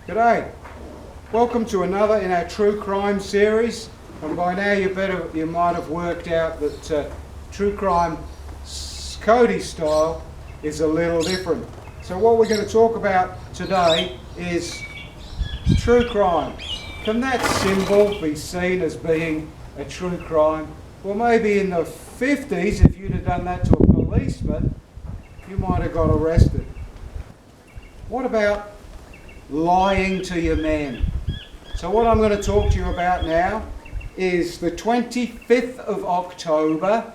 G'day. Welcome to another in our true crime series. And by now you might have worked out that true crime Cody style is a little different. So what we're going to talk about today is true crime. Can that symbol be seen as being a true crime? Well, maybe in the 50s, if you'd have done that to a policeman, you might have got arrested. What about lying to your men? So what I'm going to talk to you about now is the 25th of October,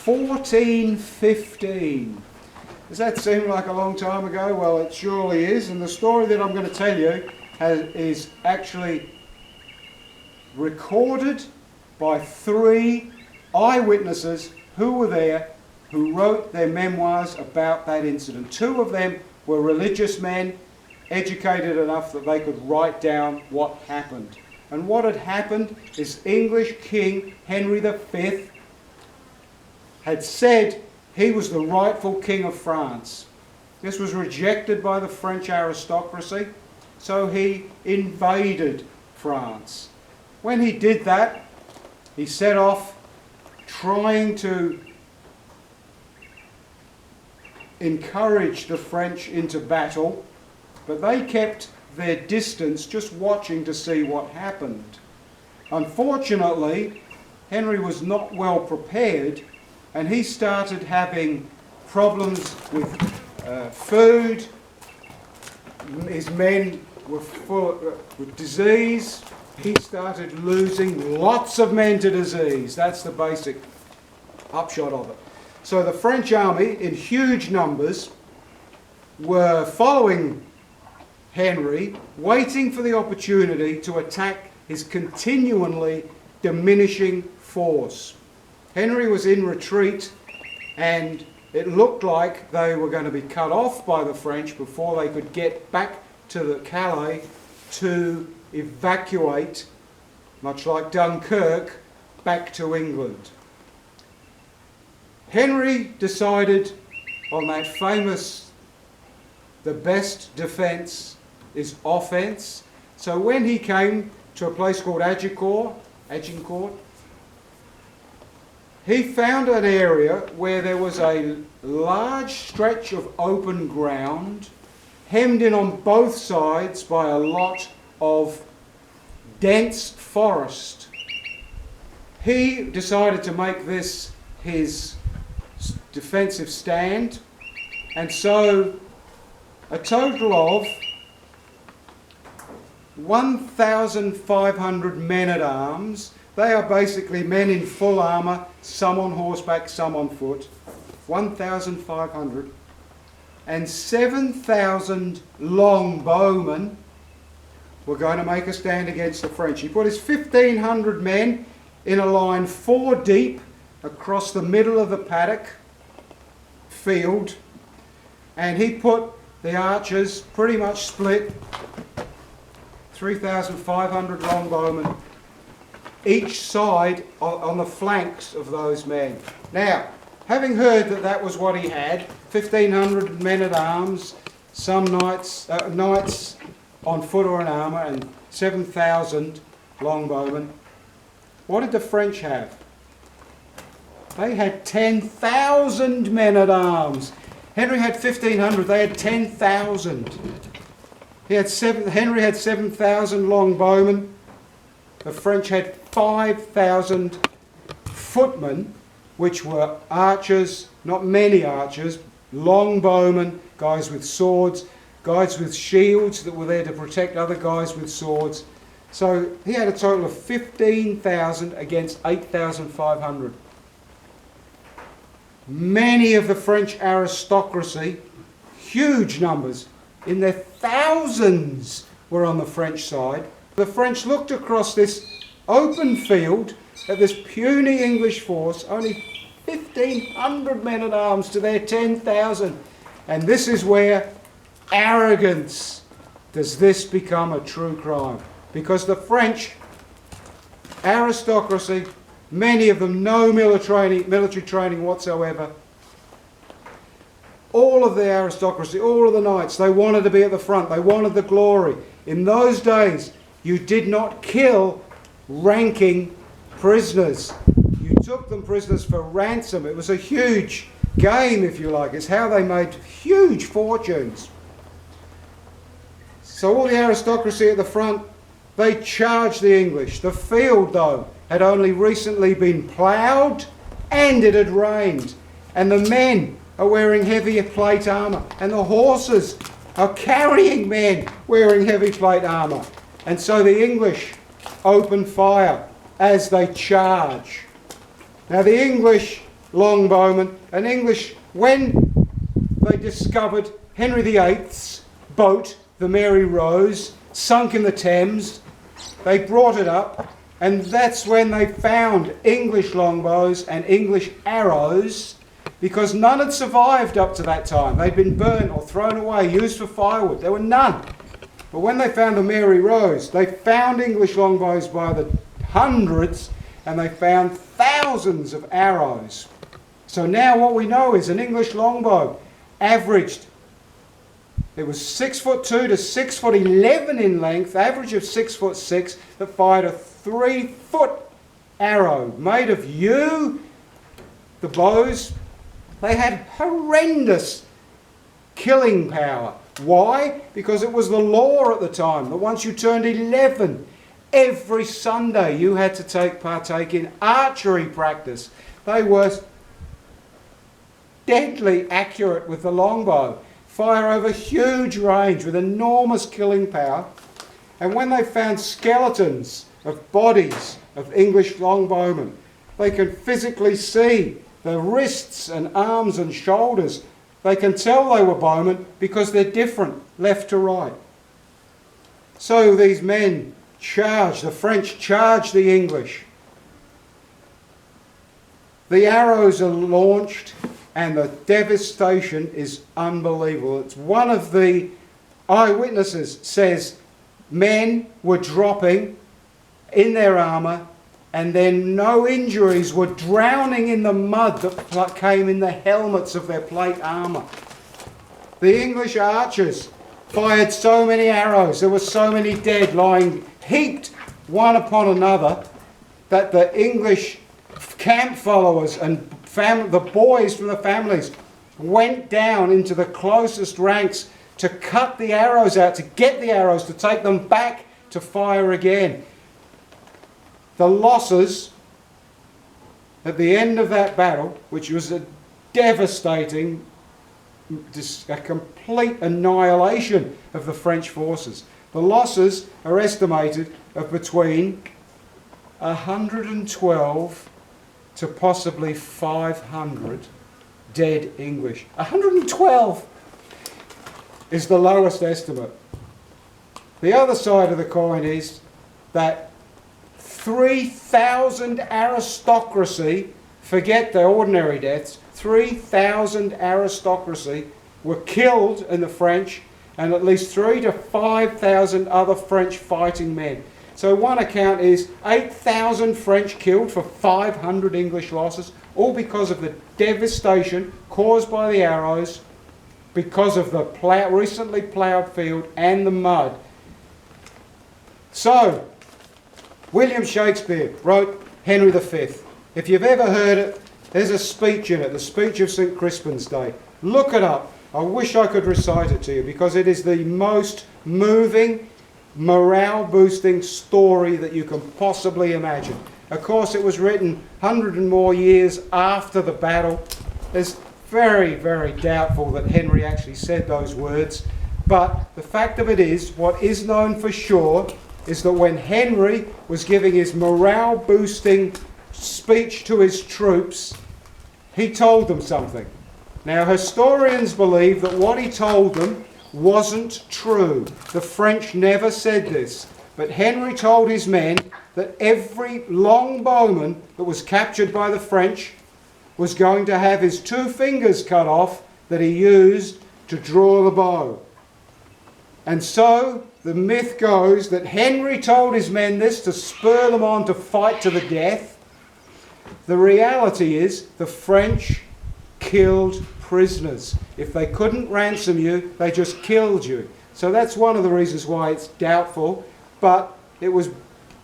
1415. Does that seem like a long time ago? Well, it surely is, and the story that I'm going to tell you is actually recorded by 3 eyewitnesses who were there, who wrote their memoirs about that incident. 2 of them were religious men, educated enough that they could write down what happened. And what had happened is English King Henry V had said he was the rightful king of France. This was rejected by the French aristocracy, so he invaded France. When he did that, he set off trying to encourage the French into battle, but they kept their distance, just watching to see what happened. Unfortunately, Henry was not well prepared, and he started having problems with food. His men were full with disease. He started losing lots of men to disease. That's the basic upshot of it. So the French army, in huge numbers, were following Henry, waiting for the opportunity to attack his continually diminishing force. Henry was in retreat, and it looked like they were going to be cut off by the French before they could get back to the Calais to evacuate, much like Dunkirk, back to England. Henry decided on that famous, the best defence is offence. So when he came to a place called Agincourt, he found an area where there was a large stretch of open ground, hemmed in on both sides by a lot of dense forest. He decided to make this his defensive stand, and so a total of 1,500 men-at-arms. They are basically men in full armour, some on horseback, some on foot. 1,500. And 7,000 longbowmen were going to make a stand against the French. He put his 1,500 men in a line 4 deep across the middle of the paddock field, and he put the archers pretty much split, 3,500 longbowmen each side on the flanks of those men. Now, having heard that that was what he had, 1,500 men-at-arms, some knights on foot or in armour, and 7,000 longbowmen, what did the French have? They had 10,000 men-at-arms. Henry had 1,500, they had 10,000. Henry had 7,000 longbowmen. The French had 5,000 footmen, which were archers, not many archers, longbowmen, guys with swords, guys with shields that were there to protect other guys with swords. So he had a total of 15,000 against 8,500. Many of the French aristocracy, huge numbers, in their thousands, were on the French side. The French looked across this open field at this puny English force, only 1,500 men-at-arms to their 10,000. And this is where arrogance, does this become a true crime? Because the French aristocracy, many of them no military training whatsoever, all of the aristocracy, all of the knights, they wanted to be at the front. They wanted the glory. In those days, you did not kill ranking prisoners. You took them prisoners for ransom. It was a huge game, if you like. It's how they made huge fortunes. So all the aristocracy at the front, they charged the English. The field, though, had only recently been ploughed and it had rained. And the men are wearing heavy plate armour. And the horses are carrying men wearing heavy plate armour. And so the English open fire as they charge. Now the English longbowmen, when they discovered Henry VIII's boat, the Mary Rose, sunk in the Thames, they brought it up, and that's when they found English longbows and English arrows, because none had survived up to that time. They'd been burnt or thrown away, used for firewood. There were none. But when they found the Mary Rose, they found English longbows by the hundreds, and they found thousands of arrows. So now what we know is an English longbow averaged, it was 6'2" to 6'11" in length, average of 6'6", that fired a 3-foot arrow made of yew. The bows, they had horrendous killing power. Why? Because it was the law at the time that once you turned 11, every Sunday you had to partake in archery practice. They were deadly accurate with the longbow, fire over huge range with enormous killing power. And when they found skeletons of bodies of English longbowmen, they can physically see the wrists and arms and shoulders. They can tell they were bowmen because they're different, left to right. So these men charged, the French charged the English. The arrows are launched and the devastation is unbelievable. It's one of the eyewitnesses says men were dropping in their armour, and then no injuries, were drowning in the mud that came in the helmets of their plate armour. The English archers fired so many arrows, there were so many dead lying heaped one upon another, that the English camp followers and the boys from the families went down into the closest ranks to cut the arrows out, to get the arrows, to take them back to fire again. The losses at the end of that battle, which was a devastating, a complete annihilation of the French forces, the losses are estimated of between 112 to possibly 500 dead English. 112 is the lowest estimate. The other side of the coin is that 3,000 aristocracy, forget the ordinary deaths, 3,000 aristocracy were killed in the French, and at least 3,000 to 5,000 other French fighting men. So one account is 8,000 French killed for 500 English losses, all because of the devastation caused by the arrows, because of the recently ploughed field and the mud. So, William Shakespeare wrote Henry V. If you've ever heard it, there's a speech in it, the speech of St. Crispin's Day. Look it up. I wish I could recite it to you, because it is the most moving, morale-boosting story that you can possibly imagine. Of course, it was written 100 and more years after the battle. It's very, very doubtful that Henry actually said those words. But the fact of it is, what is known for sure is that when Henry was giving his morale-boosting speech to his troops, he told them something. Now, historians believe that what he told them wasn't true. The French never said this. But Henry told his men that every longbowman that was captured by the French was going to have his 2 fingers cut off that he used to draw the bow. And so the myth goes that Henry told his men this to spur them on to fight to the death. The reality is the French killed prisoners. If they couldn't ransom you, they just killed you. So that's one of the reasons why it's doubtful. But it was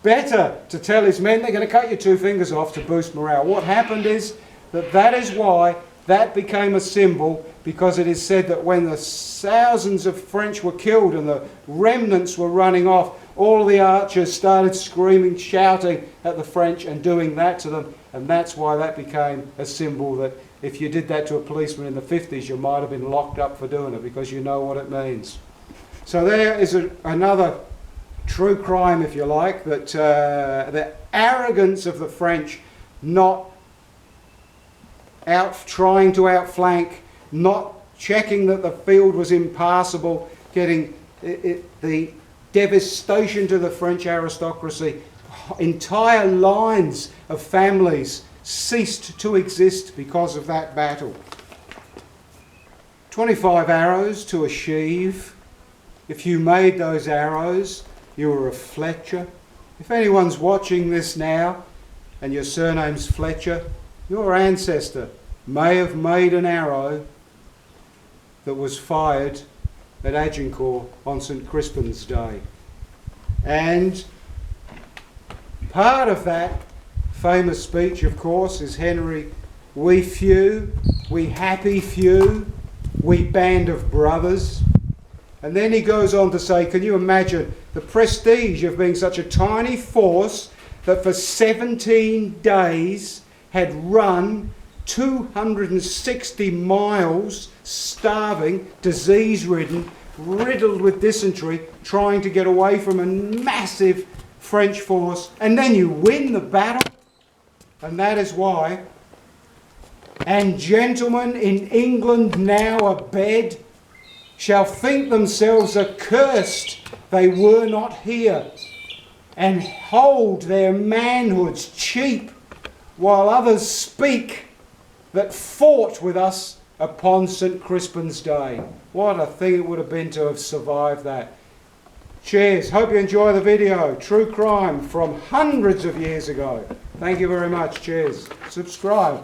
better to tell his men they're going to cut your 2 fingers off to boost morale. What happened is that is why that became a symbol, because it is said that when the thousands of French were killed and the remnants were running off, all the archers started screaming, shouting at the French and doing that to them. And that's why that became a symbol that if you did that to a policeman in the 50s, you might have been locked up for doing it, because you know what it means. So there is another true crime, if you like, that the arrogance of the French, not trying to outflank, not checking that the field was impassable, getting the devastation to the French aristocracy. Entire lines of families ceased to exist because of that battle. 25 arrows to a sheave. If you made those arrows, you were a Fletcher. If anyone's watching this now and your surname's Fletcher, your ancestor may have made an arrow that was fired at Agincourt on St. Crispin's Day. And part of that famous speech, of course, is Henry, "We few, we happy few, we band of brothers." And then he goes on to say, can you imagine the prestige of being such a tiny force that for 17 days had run 260 miles, starving, disease-ridden, riddled with dysentery, trying to get away from a massive French force, and then you win the battle? And that is why, "And gentlemen in England now abed shall think themselves accursed they were not here, and hold their manhoods cheap, while others speak that fought with us upon St. Crispin's Day." What a thing it would have been to have survived that. Cheers. Hope you enjoy the video. True crime from hundreds of years ago. Thank you very much. Cheers. Subscribe.